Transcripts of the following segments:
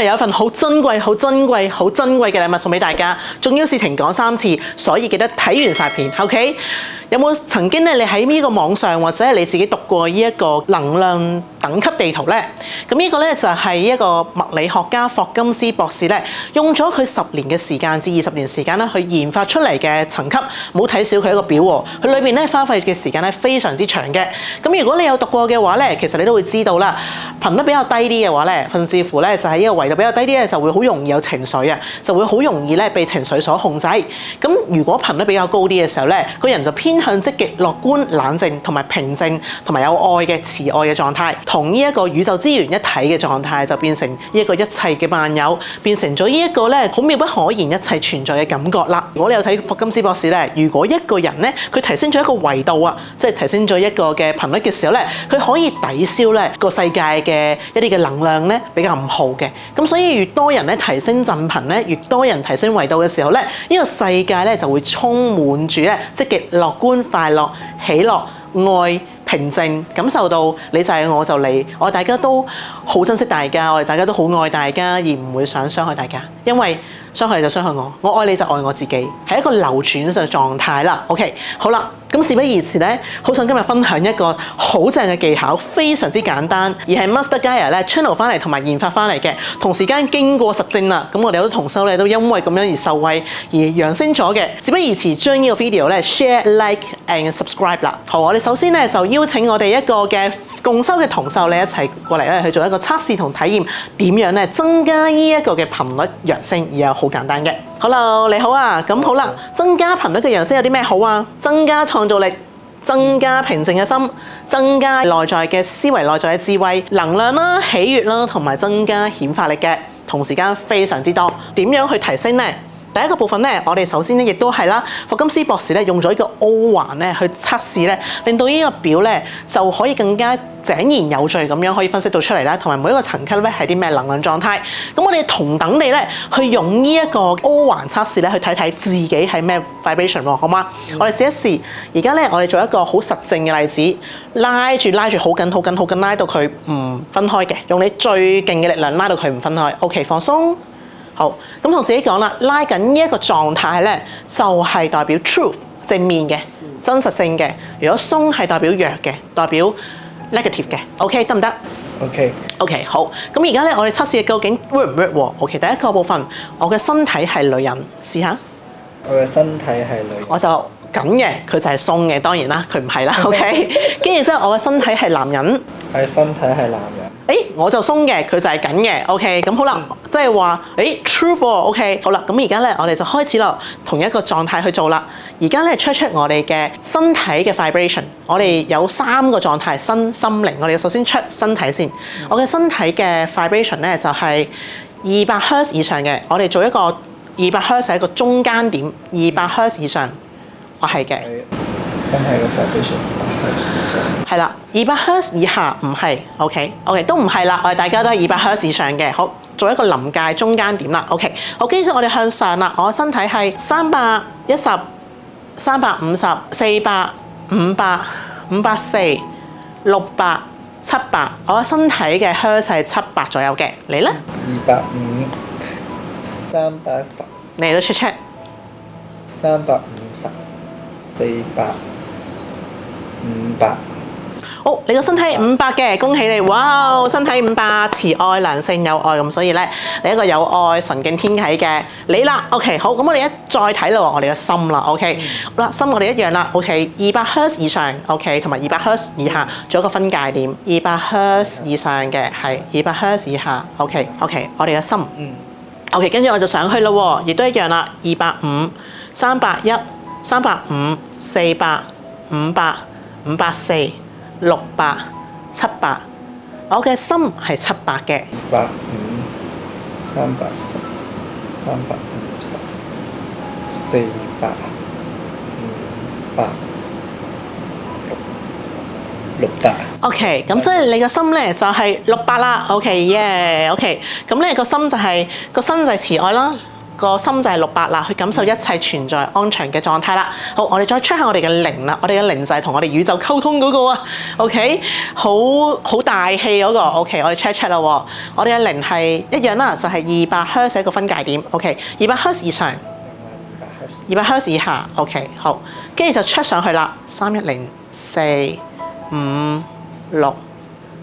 日有一份好珍貴、好珍貴、好珍貴嘅禮物送俾大家，重要事情講3次，所以記得睇完晒片 ，OK？ 有冇曾經咧？你喺呢個網上或者係你自己讀過呢一個能量等級地圖咧？咁呢個咧就係一個物理學家霍金斯博士咧，用咗佢10年嘅時間至20年時間咧，去研發出嚟嘅層級。唔好睇小佢一個表喎，佢裏邊咧花費嘅時間咧非常之長嘅。咁如果你有讀過嘅話咧，其實你都會知道啦，頻率比較低啲嘅話咧，甚至乎咧就係呢個維度比較低啲咧，就會好容易有情緒啊，就會好容易咧被情緒所控制。咁如果頻率比較高啲嘅時候咧，個人就偏向積極、樂觀、冷靜同埋平靜同埋有愛嘅慈愛嘅狀態，同呢一個宇宙資源一體嘅狀態，就變成呢一個一切嘅萬有，變成咗呢一個咧好妙不可言一切存在嘅感覺啦。如果你有睇霍金斯博士咧，如果一個人咧佢提升咗一個維度啊，即係提升咗一個嘅頻率嘅時候咧，佢可以抵消咧個世界嘅一啲嘅能量咧比較唔好嘅。咁所以越多人咧提升振頻咧，越多人提升維度嘅時候咧，呢個世界咧就會充滿住咧積極、樂觀、快樂、喜樂、愛、平靜，感受到你就係我就你，我哋大家都好珍惜大家，我哋大家都好愛大家，而唔會想傷害大家，因為傷害你就傷害我，我愛你就愛我自己，係一個流轉嘅狀態啦。OK， 好啦，咁事不宜遲咧，好想今日分享一個好正嘅技巧，非常之簡單，而係 Master Gaia 咧 channel 翻嚟同埋研發翻嚟嘅，同時間經過實證啦。咁我哋好多同修咧都因為咁樣而受惠而揚升咗嘅。事不宜遲，將呢個 video 咧 share、like and subscribe 啦。好，我哋首先咧就邀請我哋一個嘅共修嘅同修咧一齊過嚟咧去做一個測試同體驗，點樣咧增加呢一個嘅頻率揚升，而又好簡單嘅。Hello， 你好啊，咁好啦，增加頻率嘅揚升有啲咩好啊？增加創造力，增加平靜嘅心，增加內在嘅思維、內在嘅智慧、能量啦、喜悅啦，同埋增加顯化力嘅，同時間非常之多。點樣去提升呢？第一個部分咧，我哋首先咧亦都係啦，霍金斯博士咧用咗呢個 O 環咧去測試咧，令到呢個表咧就可以更加井然有序咁樣可以分析到出嚟啦，同埋每一個層級咧係啲咩能量狀態。咁我哋同等地咧去用呢一個 O 環測試咧去睇睇自己係咩 vibration 喎，好嗎？我哋試一試。而家咧我哋做一個好實證嘅例子，拉住好緊，拉到佢唔分開嘅，用你最勁嘅力量拉到佢唔分開。OK， 放鬆。好，咁同自己講啦，拉緊呢一個狀態咧，就係代表 truth 正面嘅、真實性嘅；如果鬆係代表弱嘅，代表 negative 嘅。OK， 得唔得 ？OK， 好。咁而家咧，我哋測試究竟 work 唔 work 喎？OK， 第一個部分，我嘅身體係女人，試下。我嘅身體係女人。我就緊嘅，佢就係鬆嘅，當然啦，佢唔係啦。OK， 跟住之後，我嘅身體係男人。係身體係男人。我就鬆嘅，佢就係緊嘅。OK， 咁好啦，即係話，true 喎。OK， 好啦，咁而家咧，我哋就開始咯，同一個狀態去做啦。而家咧 check 我哋嘅身體嘅 vibration， 我哋有3個狀態，身心靈。我哋首先 check 身體先。我嘅身體嘅 vibration 咧就係200 Hz 以上嘅，我哋做一個200 Hz 係一個中間點，200 Hz 以上，我係嘅。身體嘅 vibration 200 Hz 以上。係啦，200 Hz 以下唔係 ，OK， 都唔係啦，我哋大家都係200 Hz 以上嘅。好，做一個臨界中間點啦 ，OK。好，跟住我哋向上啦，我身體係310、350、400、500、540、600、700，我身體嘅 Hz 係700左右嘅，你咧？250、310。你都 check。350、400、500。好，你個身體500嘅，恭喜你！哇，身體500，慈愛、良性、有愛咁，所以咧，你一個有愛、純淨天啟嘅你啦。OK， 好，咁我哋再睇咯，我哋嘅心啦。OK， 好啦，心我哋一樣啦。OK，200 Hz 以上 ，OK， 同埋200 Hz 以下，做一個分界點。200 Hz 以上嘅係200 Hz 以下。OK， 我哋嘅心。OK， 跟住我就上去咯，亦都一樣啦。250、310、350、400、500、540、600、700，我嘅心係700嘅。250、310、350、400、500、600。OK， 咁所以你個心咧就係600啦。OK， 耶。OK， 咁咧個心就係個身就係慈愛啦，個心就係68啦，去感受一切存在安詳嘅狀態啦。好，我哋再 check 下我哋嘅靈啦，我哋嘅靈就係同我哋宇宙溝通嗰個啊。OK， 好大氣嗰個。OK， 我哋 check 啦喎，我哋嘅靈係一樣啦，就係200赫茲一個分界點。OK，200赫茲以上，200赫茲以下。OK， 好，跟住就 check 上去啦，310、4、5、6、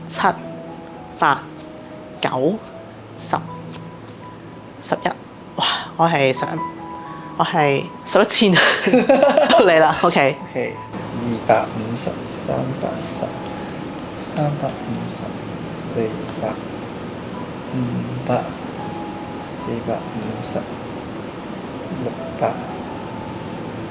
7、8、9、10、11，哇！我係11千到你啦。OK， 250、310、350、400、500、450、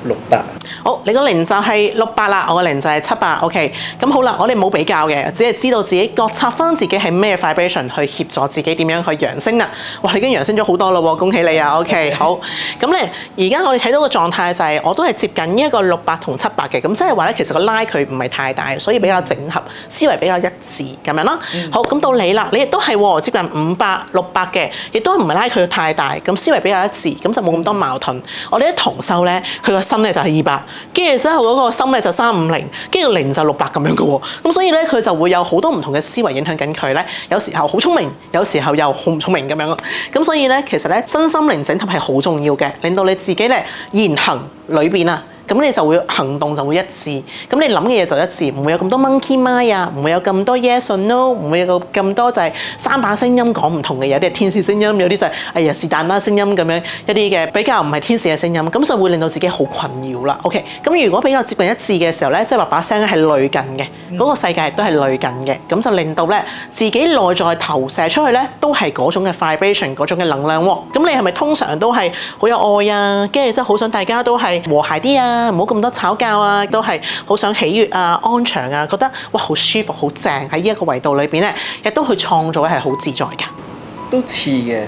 600。好，你個靈就係68啦，我個靈就係700。OK， 咁好啦，我哋冇比較嘅，只係知道自己覺察翻自己係咩 vibration 去協助自己點樣去揚升啦。哇，你已經揚升咗好多啦喎，恭喜你啊 ！OK， 好，咁咧而家我哋睇到個狀態就係、我都係接近呢一個600同700嘅，咁即係話咧其實個拉距唔係太大，所以比較整合，思維比較一致咁樣啦。好，咁到你啦，你亦都係接近500、600嘅，亦都唔係拉距太大，咁思維比較一致，咁就冇咁多矛盾。我哋啲同修咧，佢個心咧就係200。跟住之後嗰個心咧就350，跟住靈就600咁樣嘅喎，咁所以咧佢就會有好多唔同嘅思維影響緊佢咧，有時候好聰明，有時候又好唔聰明咁樣咯。咁所以咧其實咧身心靈整合係好重要嘅，令到你自己咧言行裏邊啊。咁你就會行動就會一致，咁你諗嘅嘢就一致，唔會有咁多 monkey mind 啊，唔會有咁多 yes or no， 唔會有咁多就係3把聲音講唔同嘅嘢，有啲係天使聲音，有啲就係哎呀是但啦聲音咁樣，一啲嘅比較唔係天使嘅聲音，咁就會令到自己好困擾啦。OK， 咁如果比較接近一致嘅時候咧，即係話把聲咧係類近嘅，嗰個世界亦都係類近嘅，咁就令到咧自己內在投射出去咧都係嗰種嘅 vibration， 嗰種嘅能量喎。咁你係咪通常都係好有愛啊？跟住即係好想大家都係和諧啲啊？唔好咁多吵架啊，都係好想喜悅啊、安詳啊，覺得哇好舒服、好正喺呢一個維度裏邊咧，亦都去創造係好自在㗎。都似嘅。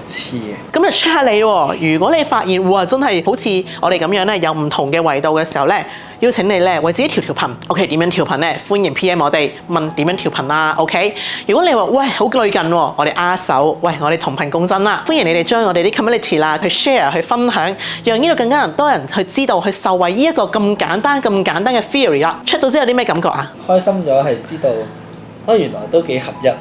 咁就 check 下你喎，如果你發現哇真係好似我哋咁樣咧，有唔同嘅維度嘅時候咧，邀請你咧為自己調頻。OK， 點樣調頻咧？歡迎 PM 我哋問點樣調頻啦。OK， 如果你話喂好類近喎，我哋握手，喂我哋同頻共振啦。歡迎你哋將我哋啲 community 啦去 share 去分享，讓呢度更加多人去知道去受惠呢一個咁簡單嘅 theory 啦。出到之後有啲咩感覺啊？開心咗係知道，原來都幾合一喎。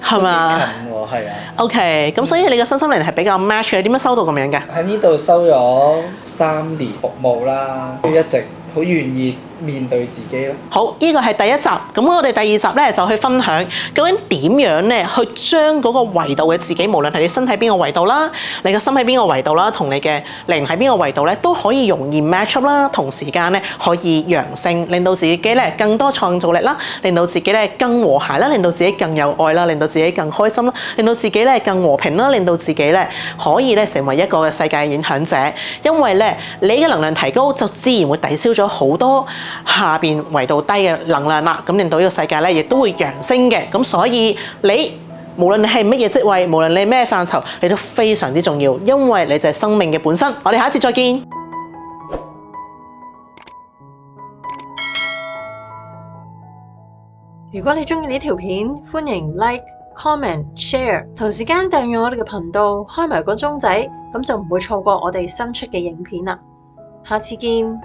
係嘛？近喎，係啊。OK，咁所以你嘅身心靈係比較 match 嘅，點樣收到咁樣嘅？喺呢度收咗3年服務啦，一直好願意面對自己咯。好，呢個係第一集，咁我哋第二集咧就去分享究竟點樣咧去將嗰個維度嘅自己，無論係你身體邊個維度啦，你嘅心喺邊個維度啦，同你嘅靈喺邊個維度咧，都可以容易 match up 啦，同時間咧可以揚升，令到自己咧更多創造力啦，令到自己咧更和諧啦，令到自己更有愛啦，令到自己更開心啦，令到自己咧更和平啦，令到自己咧可以咧成為一個嘅世界影響者，因為咧你嘅能量提高，就自然會抵消咗好多下邊維度低嘅能量啦，咁令到呢個世界咧亦都會揚升嘅，咁所以你無論你係乜嘢職位，無論你係咩範疇，你都非常之重要，因為你就係生命嘅本身。我哋下一節再見。如果你鍾意呢條片，歡迎 like、comment、share， 同時間訂閱我哋嘅頻道，開埋個鐘仔，咁就唔會錯過我哋新出嘅影片啦。下次見。